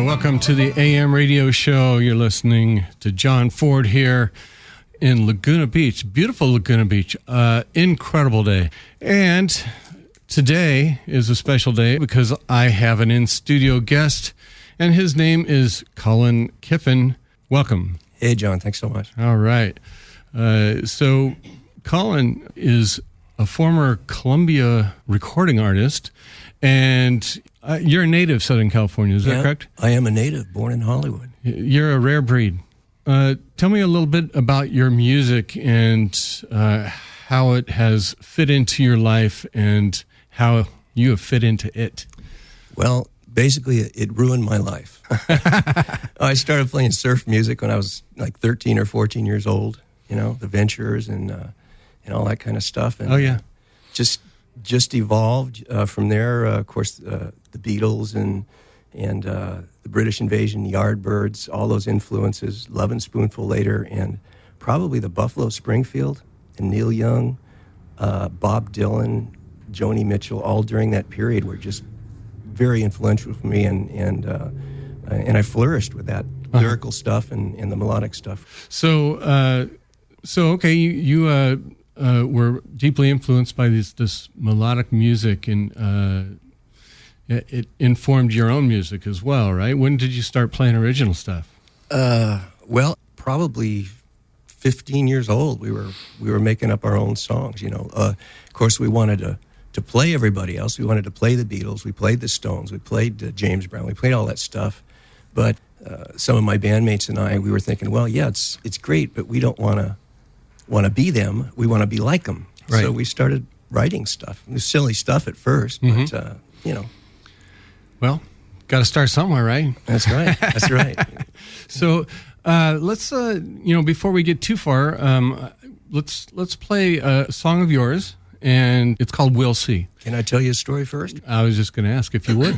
Welcome to the AM radio show. You're listening to John Ford here in Laguna Beach. Beautiful Laguna Beach. Incredible day. And today is a special day because I have an in-studio guest, and his name is Colin Kyffin. Welcome. Hey, John. Thanks so much. All right. So Colin is a former Columbia recording artist, and you're a native Southern California, is that correct? I am a native, born in Hollywood. You're a rare breed. Tell me a little bit about your music and how it has fit into your life and how you have fit into it. Well, basically, it ruined my life. I started playing surf music when I was like 13 or 14 years old, you know, the Ventures and all that kind of stuff. And, just evolved from there. Of course, the Beatles and the British Invasion, Yardbirds, all those influences. Lovin' Spoonful later, and probably the Buffalo Springfield and Neil Young, Bob Dylan, Joni Mitchell, all during that period were just very influential for me, and I flourished with that lyrical stuff and the melodic stuff. So okay, you were deeply influenced by this melodic music, and it informed your own music as well, right? When did you start playing original stuff? Well, probably 15 years old. We were making up our own songs. You know, of course, we wanted to play everybody else. We wanted to play the Beatles. We played the Stones. We played James Brown. We played all that stuff. But some of my bandmates and I, we were thinking, well, yeah, it's great, but we don't want to be them. We want to be like them. Right. So we started writing stuff. It was silly stuff at first, but you know. Well, got to start somewhere, right? That's right. That's right. So let's before we get too far, let's play a song of yours, and it's called "We'll See." Can I tell you a story first? I was just going to ask if you would.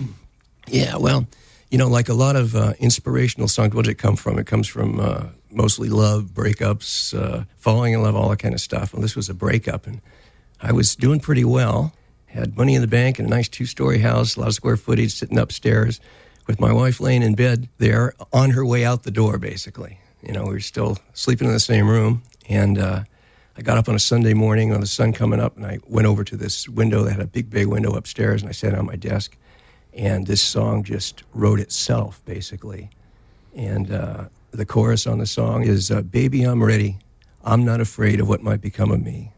Yeah, well, you know, like a lot of inspirational songs, where did it come from? It comes from mostly love, breakups, falling in love, all that kind of stuff. Well, this was a breakup, and I was doing pretty well. Had money in the bank and a nice 2-story house, a lot of square footage, sitting upstairs with my wife laying in bed there on her way out the door, basically. You know, we were still sleeping in the same room. And I got up on a Sunday morning with the sun coming up, and I went over to this window that had a big bay window upstairs, and I sat on my desk. And this song just wrote itself, basically. And the chorus on the song is, "Baby, I'm ready. I'm not afraid of what might become of me.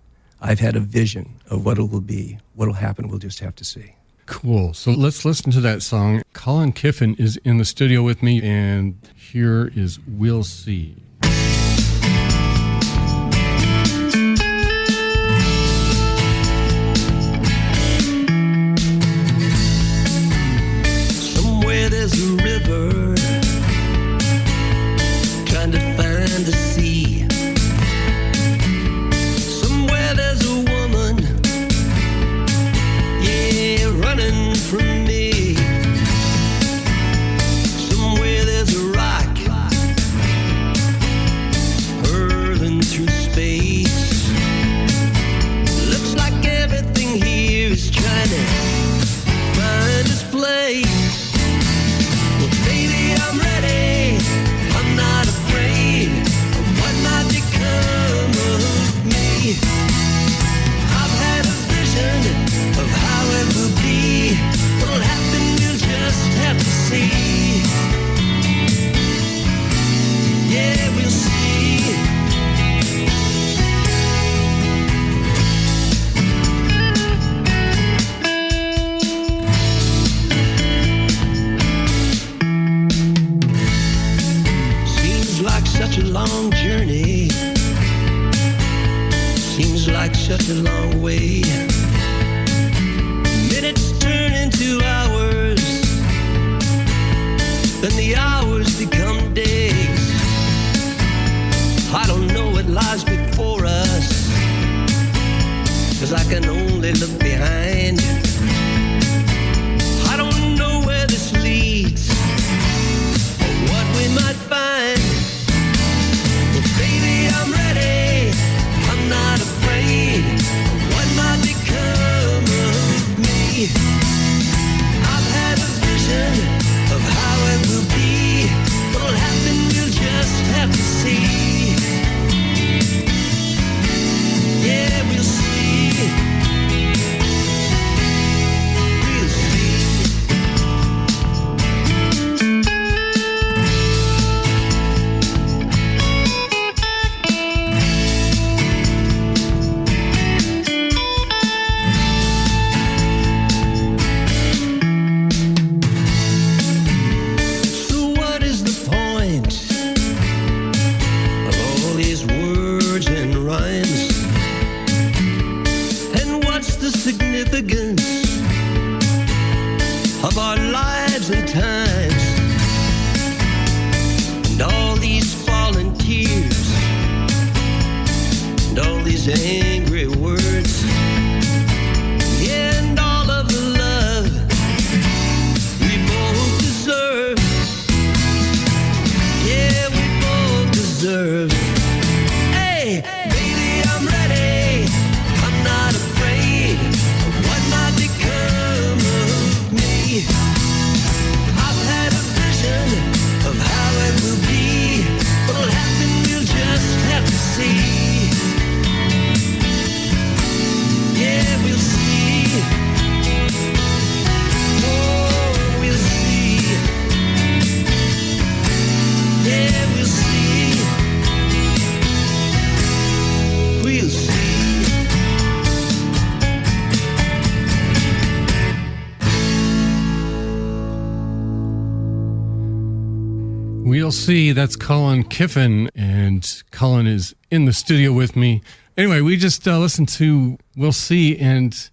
I've had a vision of what it will be. What'll happen, we'll just have to see." Cool. So let's listen to that song. Colin Kyffin is in the studio with me, and here is "We'll See." Somewhere there's a river trying to find the sea. From me, somewhere there's a rock hurling through space. Looks like everything here is trying to find its place. Well, baby, I'm ready. I'm not afraid of what might become of me. I've had a vision of how it will be. What'll happen, we'll just have to see. Yeah, we'll see. Seems like such a long journey. Seems like such a long way. Minutes turn into hours, then the hours become days. I don't know what lies before us, 'cause I can only look behind. I don't know where this leads, or what we might find. Well, baby, I'm ready. his angry words, and all of the love we both deserve. Yeah, we both deserve. Hey, baby, I'm ready. I'm not afraid of what might become of me. I've had a vision of how it will be. What'll happen, we'll just have to see. Yeah, we'll see. Oh, we'll see. Yeah, we'll see. We'll see. We'll see. That's Colin Kyffin, and Colin is in the studio with me. Anyway, we just listened to We'll See, and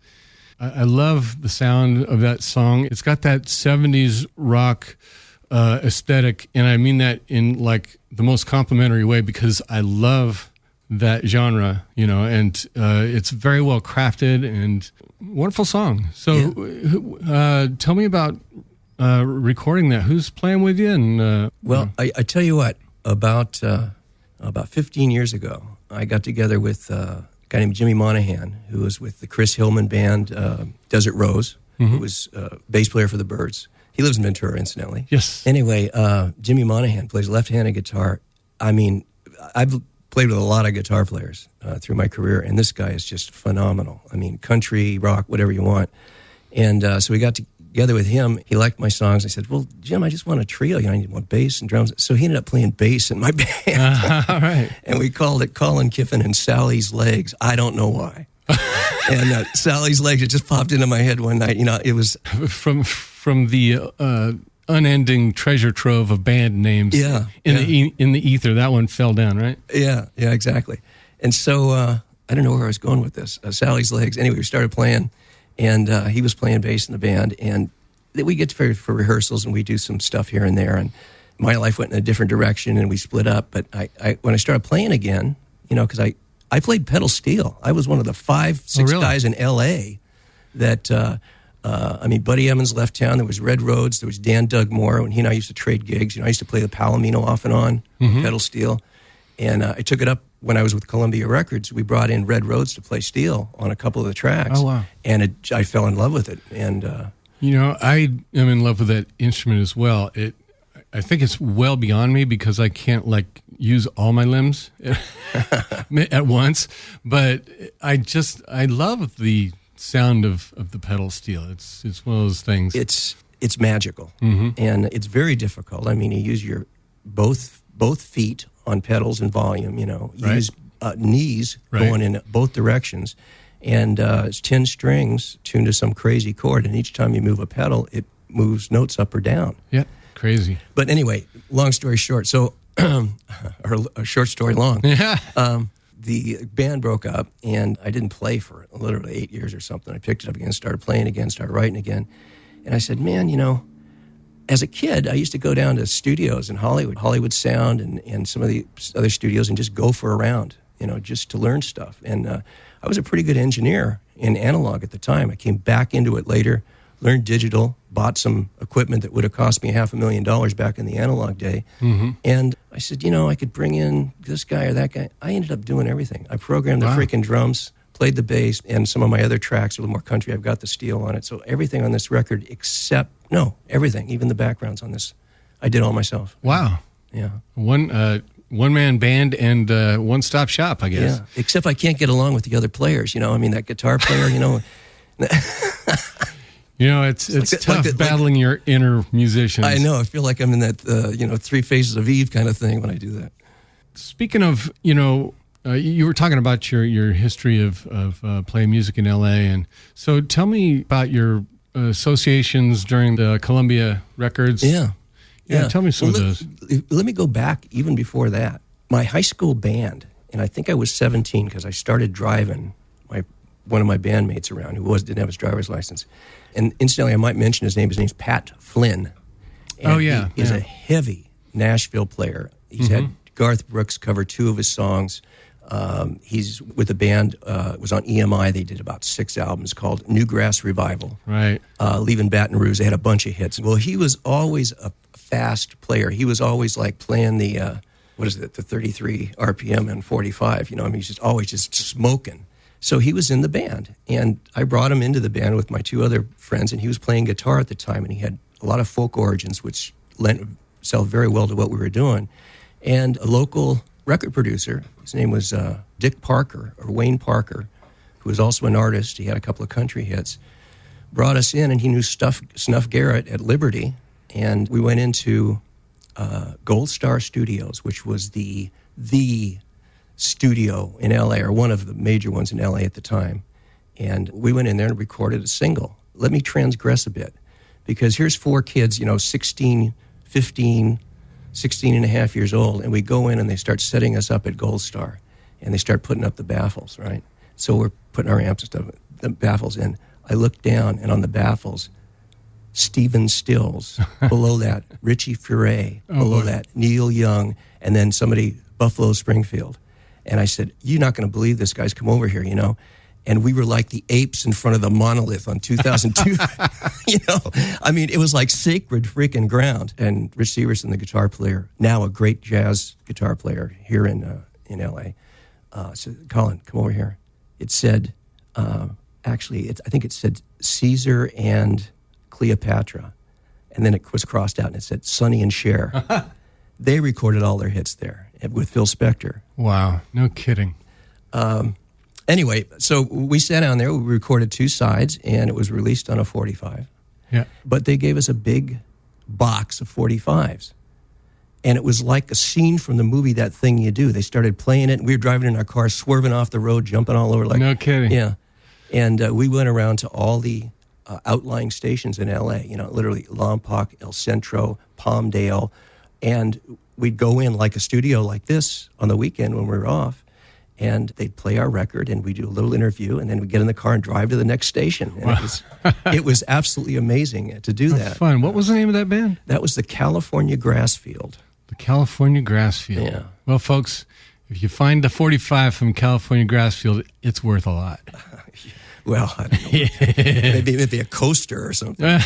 I love the sound of that song. It's got that 70s rock aesthetic, and I mean that in like the most complimentary way because I love that genre, you know, and it's very well crafted and wonderful song. So tell me about recording that. Who's playing with you? And Well, I tell you what, about 15 years ago, I got together with a guy named Jimmy Monahan, who was with the Chris Hillman band, Desert Rose, who was bass player for the Byrds. He lives in Ventura, incidentally. Yes. Anyway, Jimmy Monahan plays left-handed guitar. I mean, I've played with a lot of guitar players through my career, and this guy is just phenomenal. I mean, country, rock, whatever you want. And so we got together with him. He liked my songs. I said, well, Jim, I just want a trio. You know, I need one bass and drums. So he ended up playing bass in my band. All right. And we called it Colin Kyffin and Sally's Legs. I don't know why. And Sally's Legs, it just popped into my head one night. You know, it was... From the unending treasure trove of band names in the ether, that one fell down, right? Yeah, exactly. And so I don't know where I was going with this. Sally's Legs. Anyway, we started playing, and he was playing bass in the band, and we get for rehearsals, and we do some stuff here and there, and my life went in a different direction, and we split up. But I when I started playing again, you know, because I played pedal steel. I was one of the 5-6 guys in L.A. that... I mean, Buddy Emmons left town. There was Red Rhodes. There was Dan Doug Moore. When he and I used to trade gigs, you know, I used to play the Palomino off and on, pedal steel. And I took it up when I was with Columbia Records. We brought in Red Rhodes to play steel on a couple of the tracks. Oh, wow. And I fell in love with it. And you know, I am in love with that instrument as well. I think it's well beyond me because I can't like use all my limbs at once. But I love the sound of the pedal steel. It's one of those things. It's magical, and it's very difficult. I mean, you use your both feet on pedals and volume. You know, you use knees going in both directions, and it's 10 strings tuned to some crazy chord. And each time you move a pedal, it moves notes up or down. Yeah, crazy. But anyway, long story short. So, or a short story long. Yeah. The band broke up, and I didn't play for literally 8 years or something. I picked it up again, started playing again, started writing again. And I said, man, you know, as a kid, I used to go down to studios in Hollywood Sound and some of the other studios and just go for a round, you know, just to learn stuff. And I was a pretty good engineer in analog at the time. I came back into it later, learned digital, bought some equipment that would have cost me $500,000 back in the analog day. And I said, you know, I could bring in this guy or that guy. I ended up doing everything. I programmed the freaking drums, played the bass, and some of my other tracks are a little more country. I've got the steel on it. So everything on this record everything, even the backgrounds on this, I did all myself. Wow. Yeah. One-man band and one-stop shop, I guess. Yeah, except I can't get along with the other players, you know. I mean, that guitar player, you know... You know, it's tough battling your inner musicians. I know. I feel like I'm in that, Three Faces of Eve kind of thing when I do that. Speaking of, you know, you were talking about your history of playing music in L.A. And so tell me about your associations during the Columbia Records. Yeah. Tell me some of those. Let me go back even before that. My high school band, and I think I was 17 because I started driving one of my bandmates around who didn't have his driver's license. And incidentally, I might mention his name. His name's Pat Flynn. And he is a heavy Nashville player. He's had Garth Brooks cover 2 of his songs. He's with a band, was on EMI. They did about 6 albums called Newgrass Revival. Right. Leaving Baton Rouge, they had a bunch of hits. Well, he was always a fast player. He was always like playing the, the 33 RPM and 45. You know, I mean, he's just always just smoking. So he was in the band, and I brought him into the band with my 2 other friends, and he was playing guitar at the time, and he had a lot of folk origins, which lent itself very well to what we were doing. And a local record producer, his name was Dick Parker, or Wayne Parker, who was also an artist. He had a couple of country hits, brought us in, and he knew Snuff Garrett at Liberty, and we went into Gold Star Studios, which was the studio in L.A., or one of the major ones in L.A. at the time. And we went in there and recorded a single. Let me transgress a bit, because here's 4 kids, 16, 15, 16 and a half years old, and we go in and they start setting us up at Gold Star, and they start putting up the baffles, right? So we're putting our amps and stuff, the baffles in. I look down, and on the baffles, Stephen Stills, below that, Richie Furay, below that, Neil Young, and then somebody, Buffalo Springfield. And I said, you're not going to believe this, guys, come over here, And we were like the apes in front of the monolith on 2002. I mean, it was like sacred freaking ground. And Rich Severson, the guitar player, now a great jazz guitar player here in L.A., said, Colin, come over here. It said, I think it said Caesar and Cleopatra. And then it was crossed out and it said Sonny and Cher. They recorded all their hits there with Phil Spector. Wow, no kidding. Anyway, so we sat down there, we recorded 2 sides, and it was released on a 45. Yeah. But they gave us a big box of 45s. And it was like a scene from the movie That Thing You Do. They started playing it, and we were driving in our car, swerving off the road, jumping all over. No kidding. Yeah. And we went around to all the outlying stations in L.A., literally Lompoc, El Centro, Palmdale. And we'd go in like a studio like this on the weekend when we were off, and they'd play our record, and we'd do a little interview, and then we'd get in the car and drive to the next station. And it was absolutely amazing to do that. Fun. What was the name of that band? That was the California Grassfield. The California Grassfield. Yeah. Well, folks, if you find the 45 from California Grassfield, it's worth a lot. Well, I don't know. maybe a coaster or something.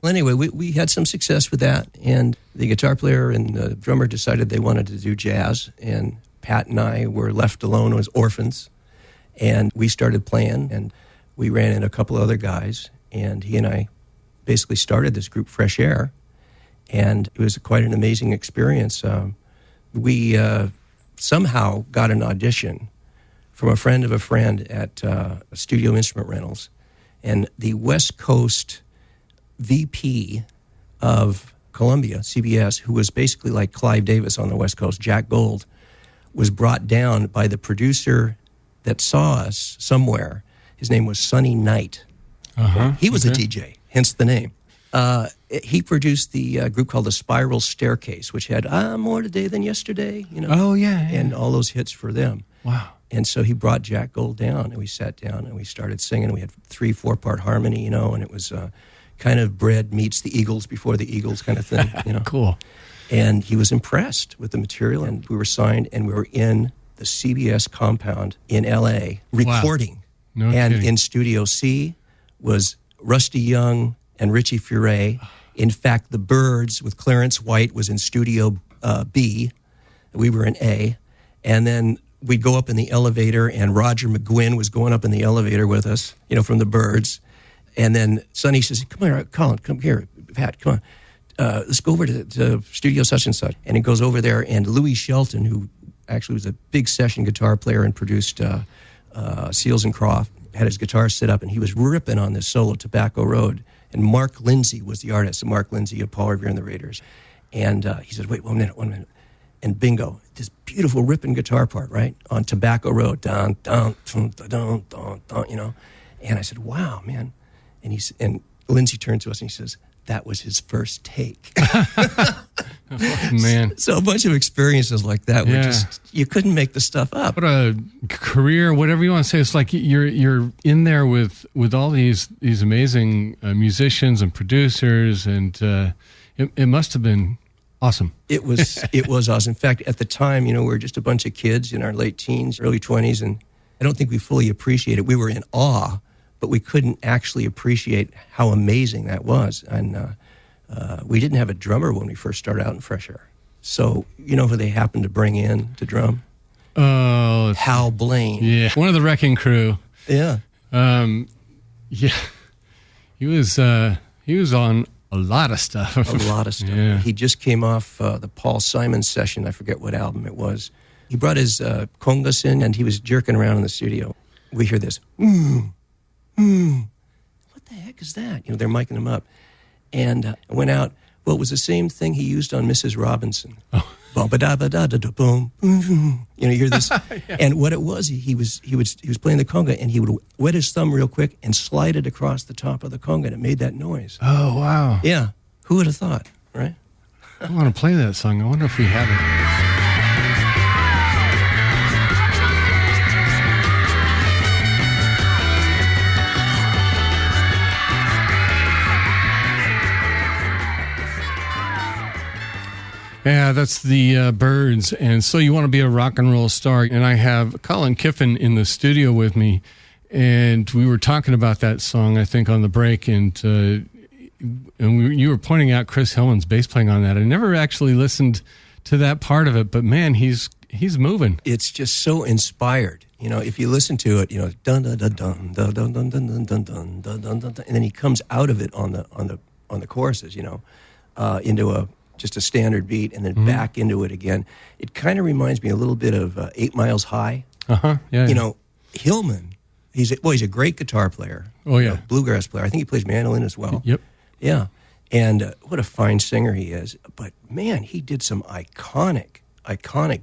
Well, anyway, we had some success with that, and the guitar player and the drummer decided they wanted to do jazz, and Pat and I were left alone as orphans, and we started playing, and we ran in a couple other guys, and he and I basically started this group, Fresh Air, and it was quite an amazing experience. We somehow got an audition from a friend of a friend at Studio Instrument Rentals, and the West Coast VP of Columbia, CBS, who was basically like Clive Davis on the West Coast, Jack Gold, was brought down by the producer that saw us somewhere. His name was Sonny Knight. He was a DJ, hence the name. He produced the group called the Spiral Staircase, which had More Today Than Yesterday, Oh, yeah. and all those hits for them. Wow. And so he brought Jack Gold down, and we sat down, and we started singing. We had 3-4-part harmony, and it was kind of Bread meets the Eagles before the Eagles kind of thing. Cool. And he was impressed with the material, and we were signed, and we were in the CBS compound in L.A. recording. Wow. No and kidding. in Studio C was Rusty Young and Richie Furay. In fact, the Byrds with Clarence White was in Studio B. We were in A. And then we'd go up in the elevator, and Roger McGuinn was going up in the elevator with us, from the Byrds. And then Sonny says, come here, Colin, come here, Pat, come on. Let's go over to Studio such and such. And he goes over there, and Louis Shelton, who actually was a big session guitar player and produced Seals and Croft, had his guitar set up, and he was ripping on this solo, Tobacco Road. And Mark Lindsay was the artist, Mark Lindsay of Paul Revere and the Raiders. And he said, wait, 1 minute. And bingo, this beautiful ripping guitar part, right, on Tobacco Road, dun, dun, dun, dun, dun, dun, And I said, wow, man. And Lindsay turned to us and he says, that was his first take. Man. So a bunch of experiences like that were just, you couldn't make the stuff up. What a career, whatever you want to say. It's like you're in there with all these amazing musicians and producers, and it must have been Awesome. It was awesome. In fact, at the time, we were just a bunch of kids in our late teens, early 20s, and I don't think we fully appreciated it. We were in awe, but we couldn't actually appreciate how amazing that was. And we didn't have a drummer when we first started out in Fresh Air. So, who they happened to bring in to drum? Oh, Hal Blaine. Yeah, one of the Wrecking Crew. Yeah. Yeah, he was on a lot of stuff. A lot of stuff. Yeah. He just came off the Paul Simon session. I forget what album it was. He brought his congas in, and he was jerking around in the studio. We hear this, what the heck is that? They're miking him up. And I went out. Well, it was the same thing he used on Mrs. Robinson. Oh. Boom. You hear this, yeah. And what it was, he was playing the conga, and he would wet his thumb real quick and slide it across the top of the conga, and it made that noise. Oh, wow. Yeah, who would have thought, right? I want to play that song. I wonder if we have it. Yeah, that's the Byrds. And So You Want to Be a Rock and Roll Star. And I have Colin Kyffin in the studio with me. And we were talking about that song, I think, on the break. And you were pointing out Chris Hillman's bass playing on that. I never actually listened to that part of it. But, man, he's moving. It's just so inspired. If you listen to it, dun dun dun dun dun dun dun dun dun dun dun dun dun, and then he comes out of it on the choruses, into just a standard beat, and then back into it again. It kind of reminds me a little bit of 8 Miles High. Yeah. Hillman, he's a great guitar player. Oh, yeah. Bluegrass player. I think he plays mandolin as well. Yep. Yeah. And what a fine singer he is. But, man, he did some iconic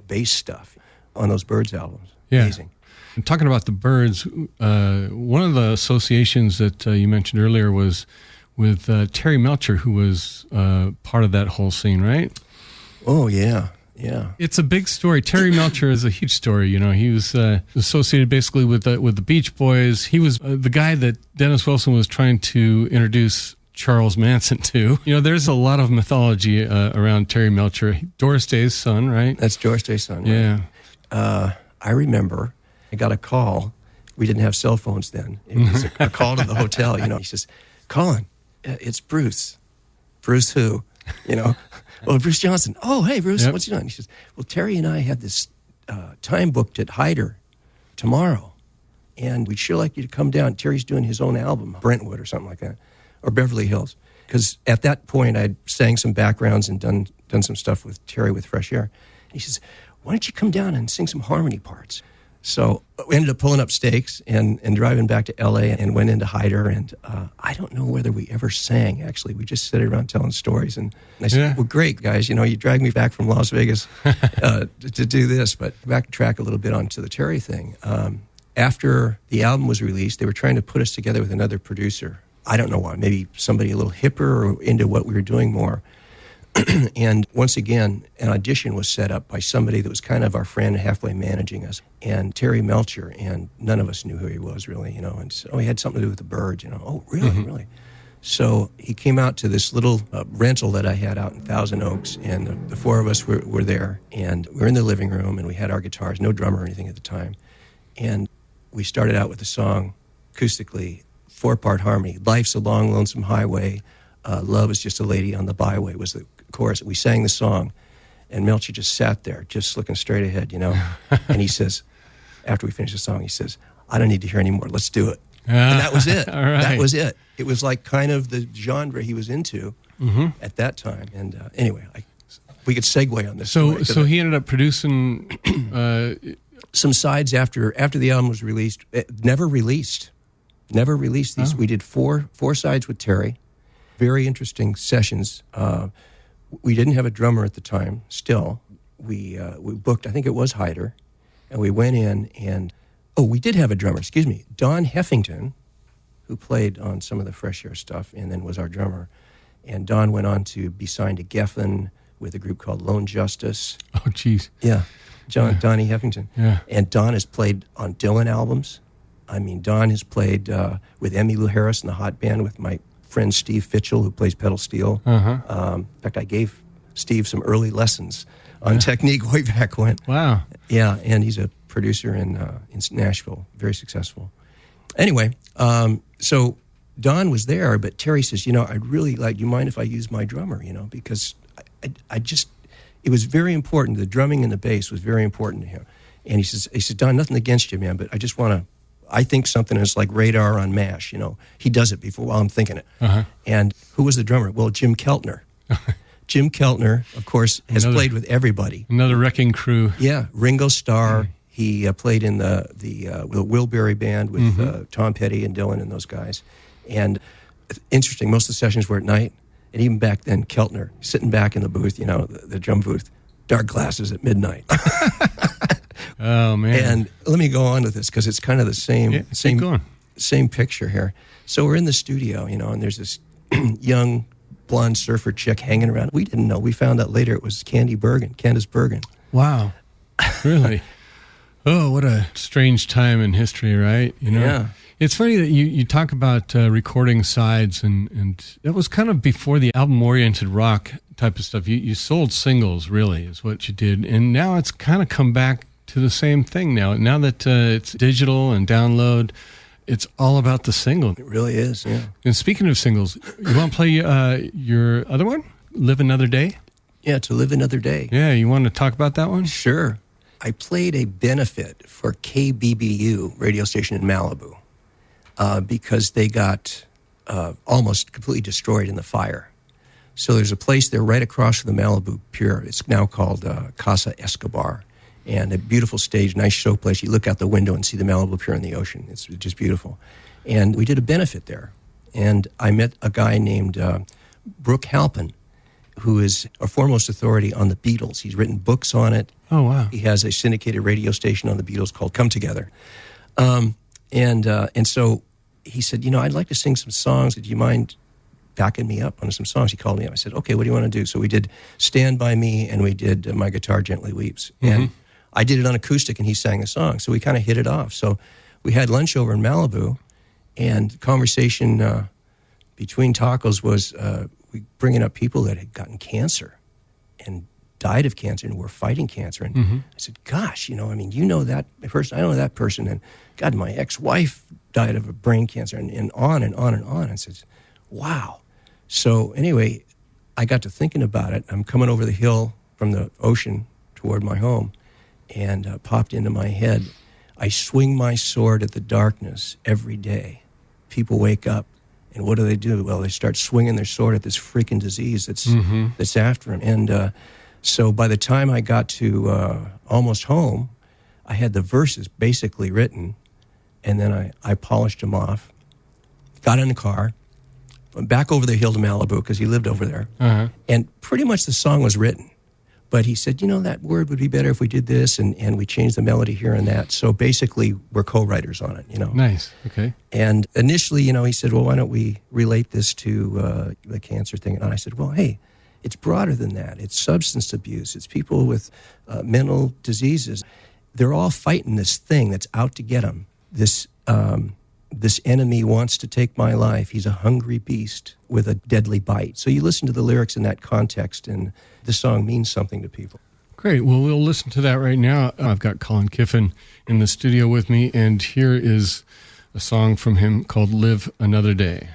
bass stuff on those Byrds albums. Yeah. Amazing. And talking about the Byrds, one of the associations that you mentioned earlier was with Terry Melcher, who was part of that whole scene, right? Oh, yeah, yeah. It's a big story. Terry Melcher is a huge story. He was associated basically with the Beach Boys. He was the guy that Dennis Wilson was trying to introduce Charles Manson to. There's a lot of mythology around Terry Melcher. Doris Day's son, right? That's Doris Day's son, right? Yeah. I remember I got a call. We didn't have cell phones then. It was a call to the hotel. He says, Colin, it's Bruce. Bruce who? Well, Bruce Johnson. Oh, hey, Bruce, Yep. What's he doing? He says, well, Terry and I have this time booked at Hyder tomorrow, and we'd sure like you to come down. Terry's doing his own album, Brentwood or something like that, or Beverly Hills. Because at that point, I'd sang some backgrounds and done some stuff with Terry with Fresh Air. And he says, why don't you come down and sing some harmony parts? So we ended up pulling up stakes and driving back to L.A. and went into Hyder. And I don't know whether we ever sang, actually. We just sat around telling stories. And I said, well, great, guys. You dragged me back from Las Vegas to do this. But backtrack a little bit onto the Terry thing. After the album was released, they were trying to put us together with another producer. I don't know why. Maybe somebody a little hipper or into what we were doing more. And once again, an audition was set up by somebody that was kind of our friend halfway managing us, and Terry Melcher, and none of us knew who he was really, and so, he had something to do with the Byrds, oh, really, really? So he came out to this little rental that I had out in Thousand Oaks, and the four of us were there, and we were in the living room, and we had our guitars, no drummer or anything at the time, and we started out with the song acoustically, 4-part harmony. Life's a long, lonesome highway. Love is just a lady on the byway was the chorus. We sang the song, and Melcher just sat there, just looking straight ahead, And he says, after we finished the song, he says, I don't need to hear any more. Let's do it. And that was it. All right. That was it. It was like kind of the genre he was into at that time. And anyway, we could segue on this. So he ended up producing some sides after the album was released. Never released these. We did four sides with Terry. Very interesting sessions. We didn't have a drummer at the time. Still, we booked. I think it was Hyder, and we went in and we did have a drummer. Excuse me, Don Heffington, who played on some of the Fresh Air stuff, and then was our drummer. And Don went on to be signed to Geffen with a group called Lone Justice. Oh, geez. Yeah, Donnie Heffington. Yeah. And Don has played on Dylan albums. I mean, Don has played with Emmylou Harris in the Hot Band with my friend Steve Fitchell, who plays pedal steel. In fact, I gave Steve some early lessons on technique way back when. Wow. Yeah, and he's a producer in Nashville, very successful. Anyway, so Don was there, but Terry says, I'd really like, do you mind if I use my drummer, because I just, it was very important. The drumming and the bass was very important to him. And he says, Don, nothing against you, man, but I just want to, I think something is like radar on MASH, He does it before while I'm thinking it. Uh-huh. And who was the drummer? Well, Jim Keltner. Jim Keltner, of course, has played with everybody. Another Wrecking Crew. Yeah, Ringo Starr. He played in the Wilbury Band with Tom Petty and Dylan and those guys. And interesting, most of the sessions were at night. And even back then, Keltner, sitting back in the booth, the drum booth, dark glasses at midnight. Oh, man. And let me go on with this because it's kind of the same picture here. So we're in the studio, and there's this young blonde surfer chick hanging around. We didn't know. We found out later it was Candace Bergen. Wow. Really? Oh, what a strange time in history, right? Yeah. It's funny that you talk about recording sides, and that was kind of before the album-oriented rock type of stuff. You sold singles, really, is what you did. And now it's kind of come back to the same thing now. Now that it's digital and download, it's all about the single. It really is, yeah. And speaking of singles, you want to play your other one, Live Another Day? Yeah, To Live Another Day. Yeah, you want to talk about that one? Sure. I played a benefit for KBBU radio station in Malibu because they got almost completely destroyed in the fire. So there's a place there right across from the Malibu Pier. It's now called Casa Escobar. And a beautiful stage, nice show place. You look out the window and see the Malibu Pier in the ocean. It's just beautiful. And we did a benefit there. And I met a guy named Brooke Halpin, who is a foremost authority on the Beatles. He's written books on it. Oh, wow. He has a syndicated radio station on the Beatles called Come Together. And so he said, I'd like to sing some songs. Do you mind backing me up on some songs? He called me up. I said, okay, what do you want to do? So we did Stand By Me, and we did My Guitar Gently Weeps. Mm-hmm. And I did it on acoustic, and he sang the song. So we kind of hit it off. So we had lunch over in Malibu, and conversation between tacos was we bringing up people that had gotten cancer and died of cancer and were fighting cancer. And I said, gosh, you know that person, I know that person. And God, my ex-wife died of a brain cancer, and on and on and on. I said, wow. So anyway, I got to thinking about it. I'm coming over the hill from the ocean toward my home, and popped into my head, I swing my sword at the darkness every day. People wake up, and what do? Well, they start swinging their sword at this freaking disease that's after them. And so by the time I got to almost home, I had the verses basically written, and then I polished them off, got in the car, went back over the hill to Malibu because he lived over there, and pretty much the song was written. But he said, that word would be better if we did this, and we changed the melody here and that. So basically, we're co-writers on it, Nice, okay. And initially, he said, well, why don't we relate this to the cancer thing? And I said, well, hey, it's broader than that. It's substance abuse. It's people with mental diseases. They're all fighting this thing that's out to get them. This enemy wants to take my life. He's a hungry beast with a deadly bite. So you listen to the lyrics in that context, and the song means something to people. Great. Well, we'll listen to that right now. I've got Colin Kyffin in the studio with me, and here is a song from him called Live Another Day.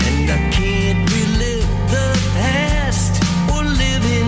And I can't relive the past or live in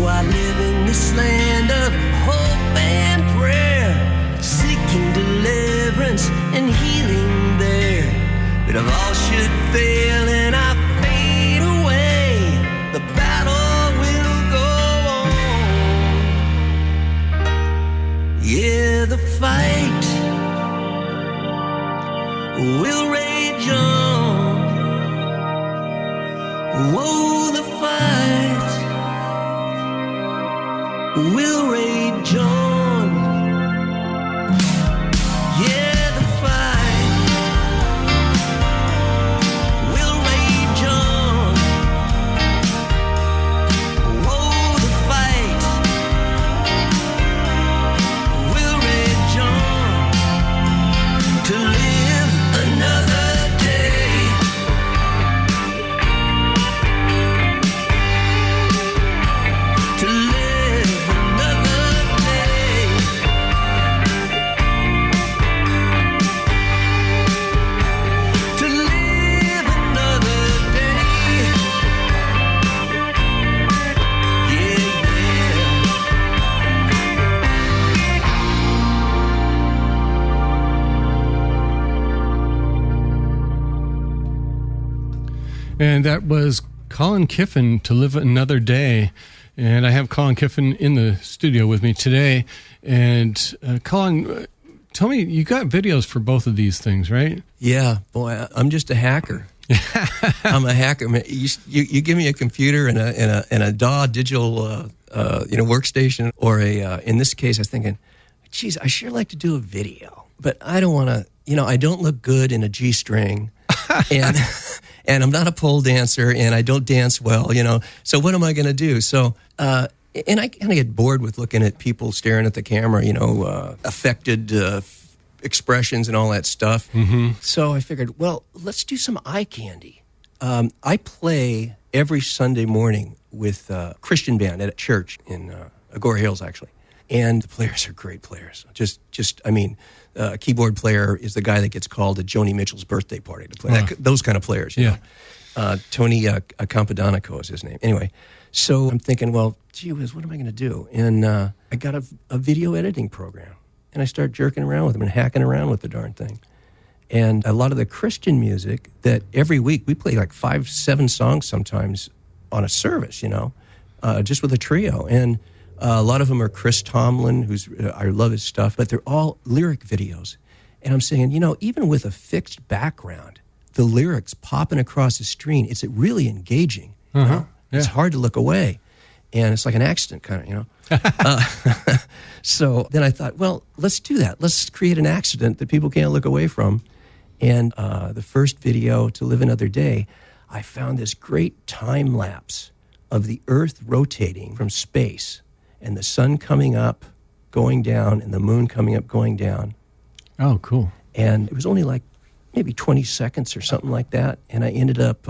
I live in this land of hope and prayer, seeking deliverance and healing there. But if all should fail and I fade away, the battle will go on. Yeah, the fight will rage on. Whoa, the fight will rage on. Yeah, the fight will rage on. Whoa, the fight will rage on. To live another day. To live another day. To live another day. Yeah, yeah. And that was Colin Kyffin, To Live Another Day. And I have Colin Kyffin in the studio with me today. And Colin, tell me, you got videos for both of these things, right? Yeah, boy, I'm just a hacker. I'm a hacker. Man, you give me a computer and a DAW digital workstation, or in this case, I was thinking, geez, I sure like to do a video, but I don't want to. I don't look good in a G string, and I'm not a pole dancer, and I don't dance well. So what am I going to do? So. And I kind of get bored with looking at people staring at the camera, affected expressions and all that stuff. Mm-hmm. So I figured, well, let's do some eye candy. I play every Sunday morning with a Christian band at a church in Agora Hills, actually. And the players are great players. A keyboard player is the guy that gets called at Joni Mitchell's birthday party to play. Those kind of players, you know. Tony Campadonico is his name. Anyway, so I'm thinking, well, gee whiz, what am I going to do? And I got a video editing program, and I start jerking around with them and hacking around with the darn thing. And a lot of the Christian music that every week we play like 5-7 songs sometimes on a service, just with a trio. And a lot of them are Chris Tomlin, I love his stuff, but they're all lyric videos. And I'm saying, even with a fixed background, the lyrics popping across the screen, it's really engaging. Uh-huh. Yeah. It's hard to look away. And it's like an accident kind of, So then I thought, well, let's do that. Let's create an accident that people can't look away from. And the first video, To Live Another Day, I found this great time lapse of the Earth rotating from space and the sun coming up, going down, and the moon coming up, going down. Oh, cool. And it was only like maybe 20 seconds or something like that. And I ended up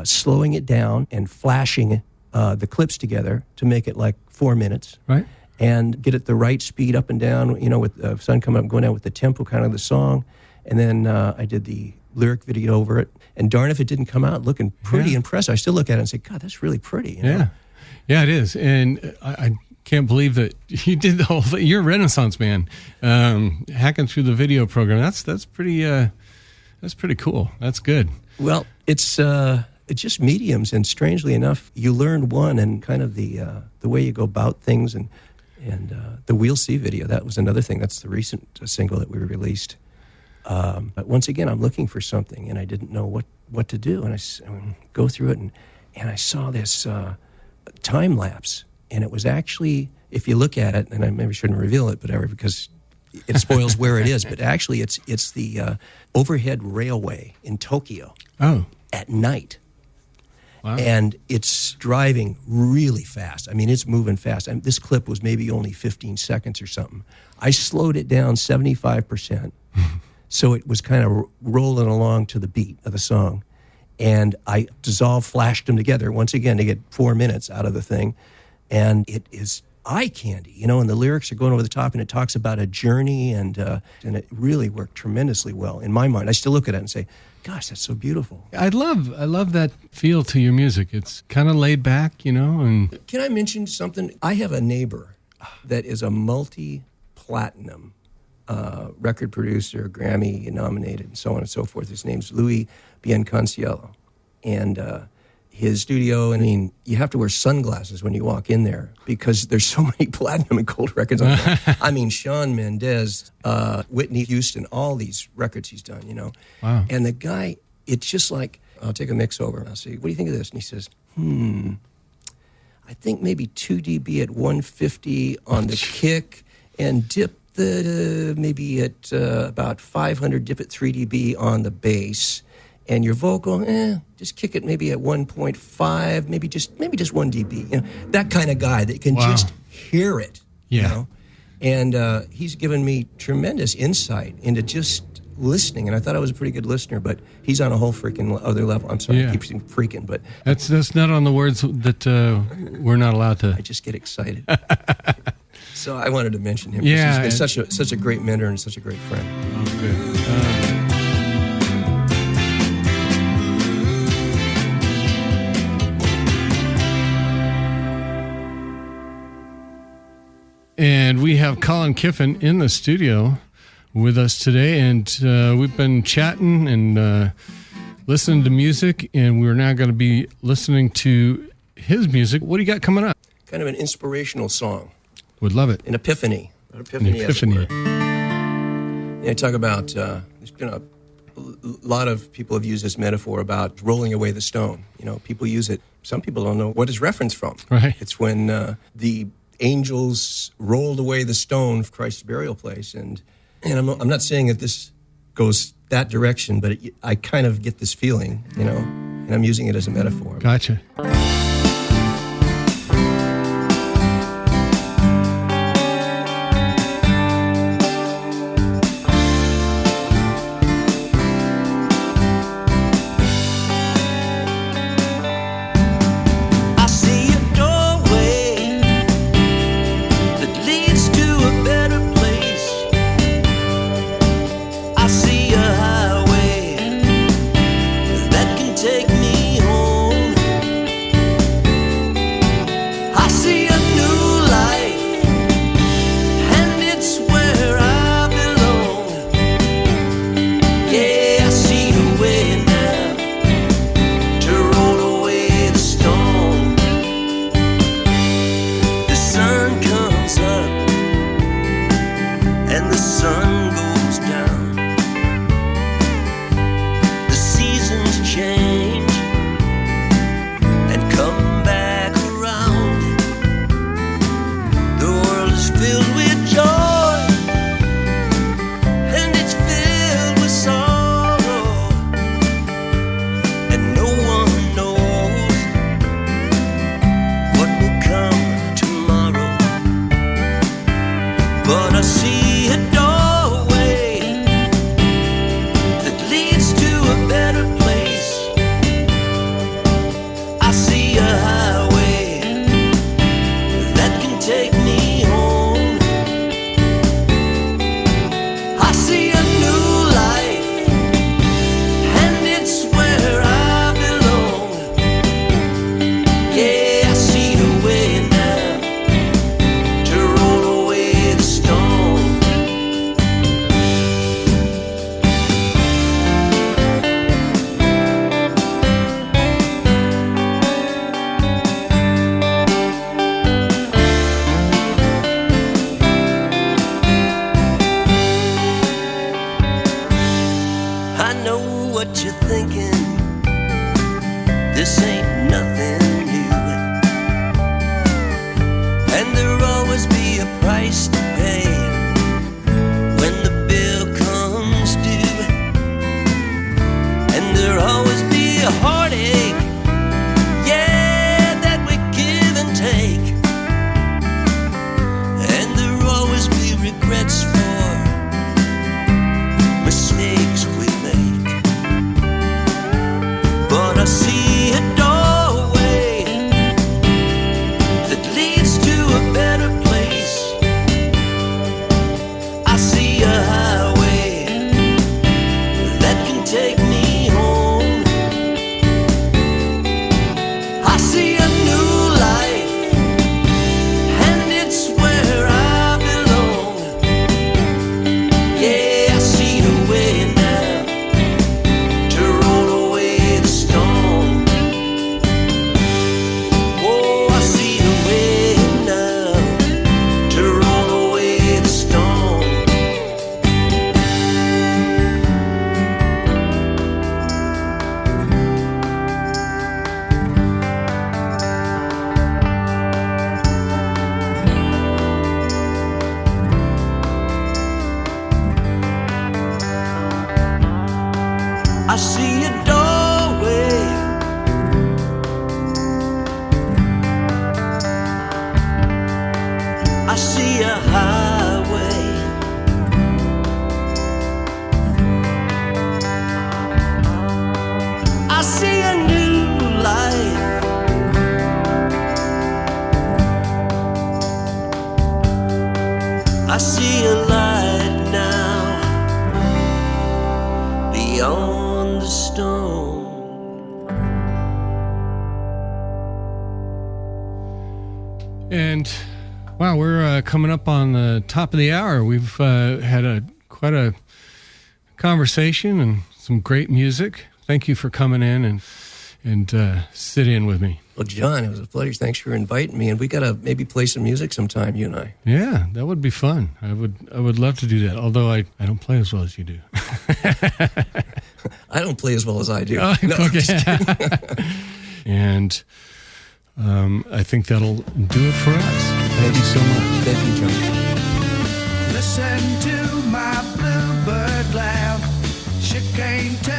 slowing it down and flashing the clips together to make it like 4 minutes. Right. And get it the right speed up and down, with the sun coming up, going down with the tempo kind of the song. And then I did the lyric video over it. And darn if it didn't come out looking pretty impressive. I still look at it and say, God, that's really pretty. Yeah, it is. And I can't believe that you did the whole thing. You're a Renaissance man, hacking through the video program. That's pretty cool. That's good. Well, it's just mediums, and strangely enough, you learn one, and kind of the way you go about things, and the We'll See video. That was another thing. That's the recent single that we released. But once again, I'm looking for something, and I didn't know what to do, and I go through it, and I saw this time lapse, and it was actually, if you look at it, and I maybe shouldn't reveal it, but because it spoils where it is, but actually it's the overhead railway in Tokyo at night. Wow. And it's driving really fast. I mean, it's moving fast. This clip was maybe only 15 seconds or something. I slowed it down 75%, so it was kind of rolling along to the beat of the song. And I flashed them together once again to get 4 minutes out of the thing. And it is eye candy, you know, and the lyrics are going over the top, and it talks about a journey, and it really worked tremendously well in my mind. I still look at it and say, gosh, that's so beautiful. I love that feel to your music. It's kind of laid back, you know. And can I mention something? I have a neighbor that is a multi-platinum record producer, Grammy nominated, and so on and so forth. His name's Louis Bianconcielo. And his studio, I mean, you have to wear sunglasses when you walk in there because there's so many platinum and gold records on there. I mean, Shawn Mendes, Whitney Houston, all these records he's done, you know. Wow. And the guy, it's just like, I'll take a mix over and I'll say, what do you think of this? And he says, I think maybe 2 dB at 150 on the kick, and dip the maybe at about 500, dip at 3 dB on the bass. And your vocal, just kick it maybe at 1.5, maybe just 1 dB. You know, that kind of guy that can just hear it. Yeah. You know? And he's given me tremendous insight into just listening. And I thought I was a pretty good listener, but he's on a whole freaking other level. I'm sorry, I keep saying freaking, but that's not on the words that we're not allowed to. I just get excited. So I wanted to mention him. Yeah, He's been such a great mentor and such a great friend. Oh, good. And we have Colin Kyffin in the studio with us today, and we've been chatting and listening to music, and we're now going to be listening to his music. What do you got coming up? Kind of an inspirational song. Would love it. An epiphany. An epiphany. I talk about, there's been a lot of people have used this metaphor about rolling away the stone. You know, people use it. Some people don't know what it's referenced from. Right. It's when the angels rolled away the stone of Christ's burial place. And I'm not saying that this goes that direction, but I kind of get this feeling, you know, and I'm using it as a metaphor. Gotcha. see a highway. I see a new life. I see a light now beyond the stone. And wow, we're coming up on the top of the hour. We've had quite a conversation and some great music. Thank you for coming in and sit in with me. Well, John, it was a pleasure. Thanks for inviting me. And we got to maybe play some music sometime, you and I. Yeah, that would be fun. I would love to do that, although I don't play as well as you do. I don't play as well as I do. Oh, No, okay. just kidding. And I think that'll do it for us. Thank you so much. Thank you, John. Listen to my bluebird laugh. She can't tell